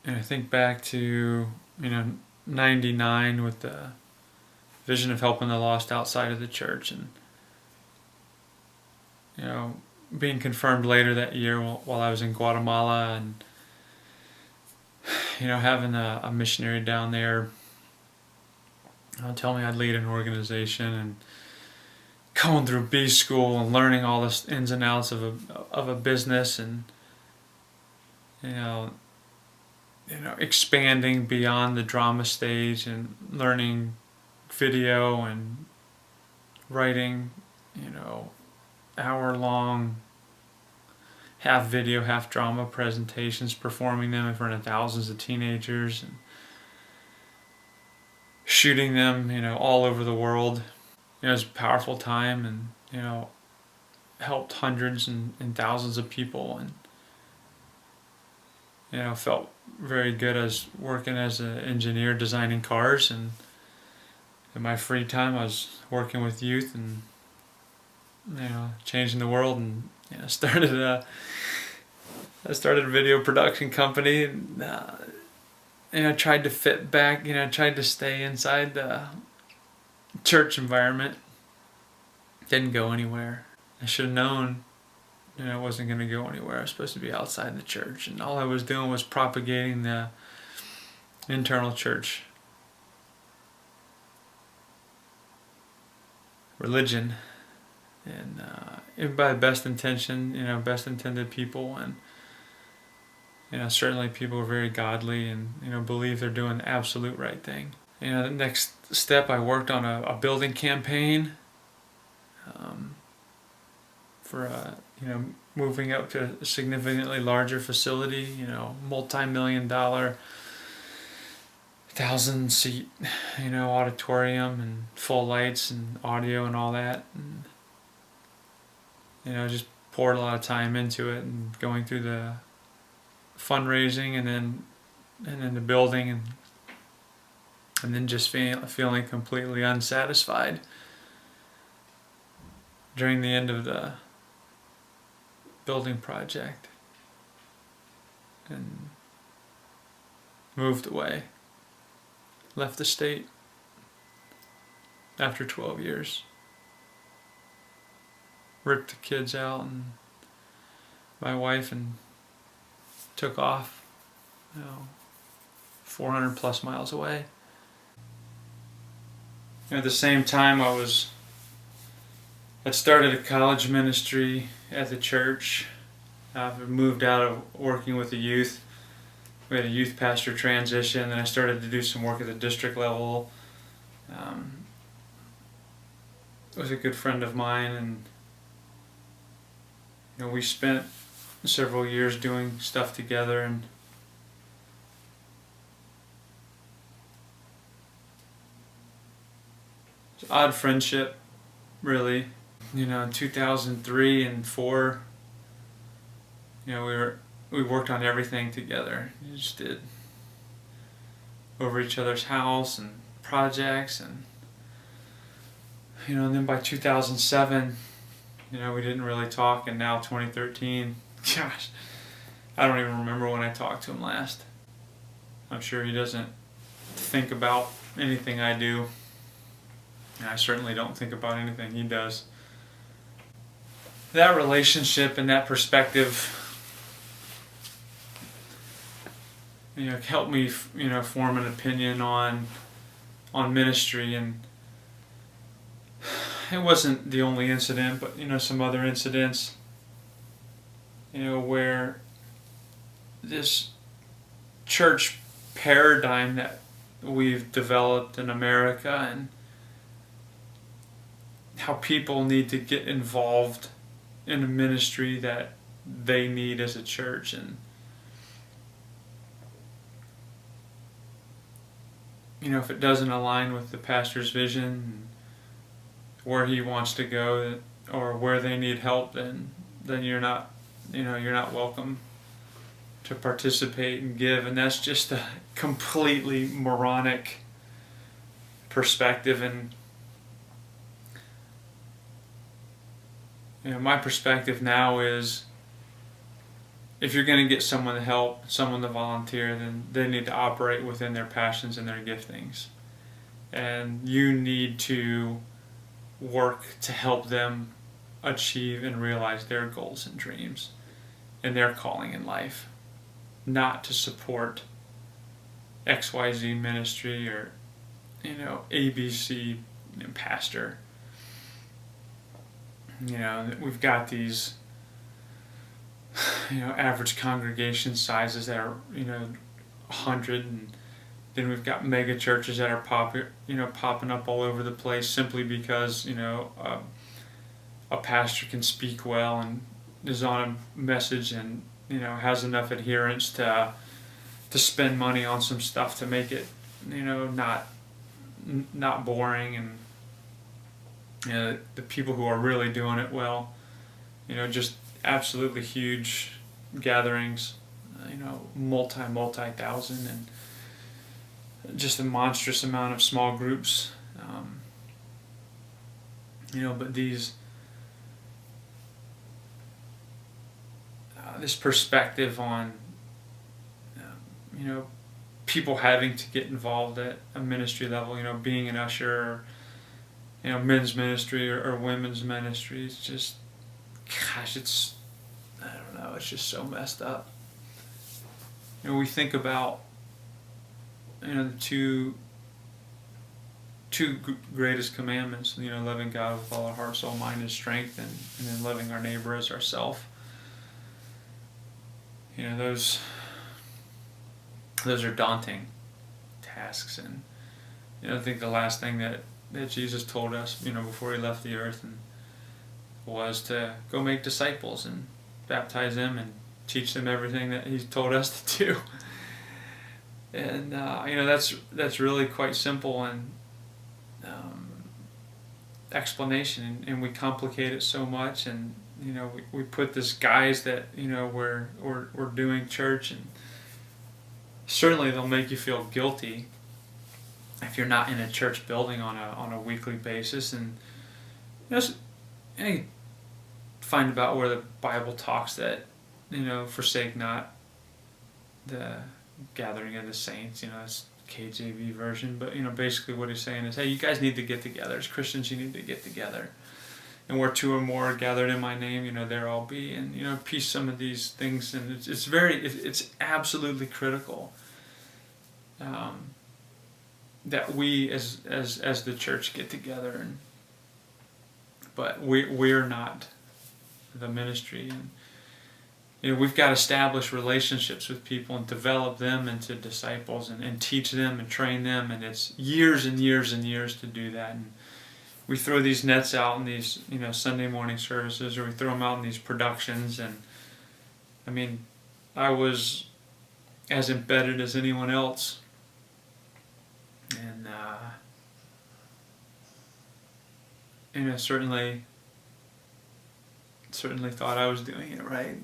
And I think back to, 99 with the vision of helping the lost outside of the church, and being confirmed later that year while I was in Guatemala, and having a missionary down there tell me I'd lead an organization, and going through B school and learning all the ins and outs of a business, and expanding beyond the drama stage and learning video and writing, hour-long, half video, half drama presentations, performing them in front of thousands of teenagers, and shooting them, all over the world. It was a powerful time, and, helped hundreds and thousands of people, and, felt very good as working as an engineer designing cars, and in my free time I was working with youth and changing the world, and I started a video production company, and I tried to fit back, tried to stay inside the church environment. Didn't go anywhere. I should have known it wasn't going to go anywhere. I was supposed to be outside the church, and all I was doing was propagating the internal church religion, and by the best intention, best intended people, and certainly people are very godly and believe they're doing the absolute right thing. The next step, I worked on a building campaign for moving up to a significantly larger facility, multi-million-dollar, 1,000-seat, auditorium, and full lights and audio and all that, and just poured a lot of time into it, and going through the fundraising and then the building, and then just feeling completely unsatisfied during the end of the building project, and moved away, left the state after 12 years, ripped the kids out and my wife, and took off 400 plus miles away. At the same time, I'd started a college ministry at the church. I've moved out of working with the youth. We had a youth pastor transition, and I started to do some work at the district level. Was a good friend of mine, and we spent several years doing stuff together, and it's an odd friendship, really. In 2003 and 4, we worked on everything together. We just did over each other's house and projects, and and then by 2007, we didn't really talk, and now 2013, gosh, I don't even remember when I talked to him last. I'm sure he doesn't think about anything I do, and I certainly don't think about anything he does. That relationship and that perspective, helped me, form an opinion on ministry, and it wasn't the only incident, but some other incidents, where this church paradigm that we've developed in America, and how people need to get involved in a ministry that they need as a church, and if it doesn't align with the pastor's vision, where he wants to go, or where they need help, then you're not welcome to participate and give. And that's just a completely moronic perspective. And my perspective now is, if you're going to get someone to help, someone to volunteer, then they need to operate within their passions and their giftings. And you need to work to help them achieve and realize their goals and dreams and their calling in life, not to support XYZ ministry or, ABC pastor. We've got these, average congregation sizes that are, 100, and then we've got mega churches that are popping up all over the place simply because, a pastor can speak well and is on a message and, has enough adherents to spend money on some stuff to make it, not boring, and the people who are really doing it well, just absolutely huge gatherings, multi thousand, and just a monstrous amount of small groups, but these this perspective on people having to get involved at a ministry level, being an usher, or, men's ministry or women's ministry. It's just, gosh, I don't know, it's just so messed up. We think about, the two greatest commandments, loving God with all our heart, soul, mind, and strength, and then loving our neighbor as ourselves. Those are daunting tasks, and I think the last thing that Jesus told us, before he left the earth, and was to go make disciples and baptize them and teach them everything that he told us to do. And that's really quite simple and explanation, and we complicate it so much, and we put this guise that we're doing church, and certainly they'll make you feel guilty if you're not in a church building on a weekly basis, and you find about where the Bible talks that forsake not the gathering of the saints. It's KJV version, but basically what he's saying is, hey, you guys need to get together. As Christians, you need to get together. And where two or more are gathered in my name, there I'll be. And piece some of these things, and it's absolutely critical that we as the church get together. But we're not the ministry, and we've got to establish relationships with people and develop them into disciples, and teach them and train them, and it's years and years and years to do that. And we throw these nets out in these Sunday morning services, or we throw them out in these productions, and I was as embedded as anyone else, and certainly thought I was doing it right.